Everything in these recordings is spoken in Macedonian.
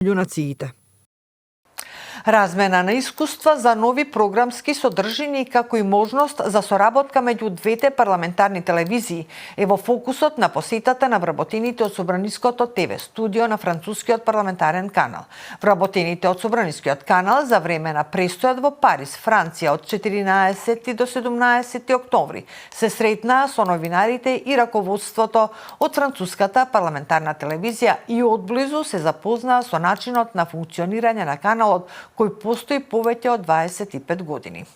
нациите. Размена на искуства за нови програмски содржини како и можност за соработка меѓу двете парламентарни телевизии е во фокусот на посетата на вработените од Собраниското ТВ студио на францускиот парламентарен канал. Вработените од Собранискиот канал за време на престојот во Париз, Франција од 14 до 17 октомври се сретнаа со новинарите и раководството од француската парламентарна телевизија и одблизу се запознаа со начинот на функционирање на каналот кој постои повеќе од 25 години.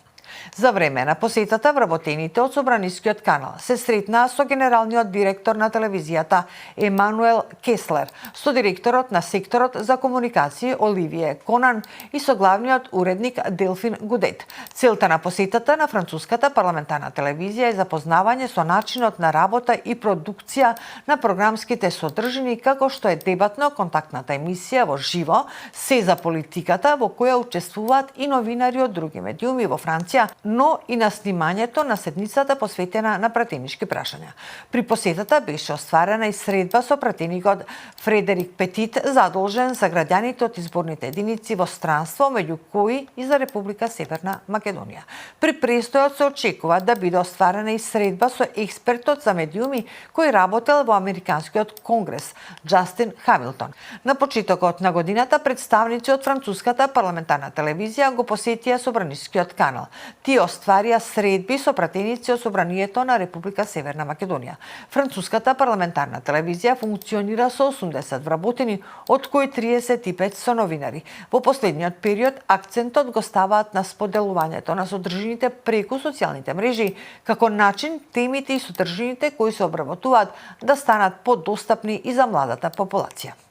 За време на посетата вработените од Собранискиот канал се сретнаа со генералниот директор на телевизијата Емануел Кеслер, со директорот на секторот за комуникации Оливие Конан и со главниот уредник Делфин Гудет. Целта на посетата на француската парламентарна телевизија е запознавање со начинот на работа и продукција на програмските содржини, како што е дебатно-контактната емисија во живо "Се за политиката", во која учествуваат и новинари од други медиуми во Франција, но и на снимањето на седницата посветена на пратенички прашања. При посетата беше остварена и средба со пратеникот Фредерик Петит, задолжен за граѓаните од изборните единици во странство, меѓу кои и за Република Северна Македонија. При престојот се очекува да биде остварена и средба со експертот за медиуми кој работел во Американскиот конгрес, Џастин Хамилтон. На почетокот на годината представници од француската парламентарна телевизија го посетија Собранискиот канал. Тие остварија средби со пратеници од Собранието на Република Северна Македонија. Француската парламентарна телевизија функционира со 80 вработени, од кои 35 со новинари. Во последниот период акцентот го ставаат на споделувањето на содржините преку социјалните мрежи, како начин темите и содржините кои се обработуваат да станат подостапни и за младата популација.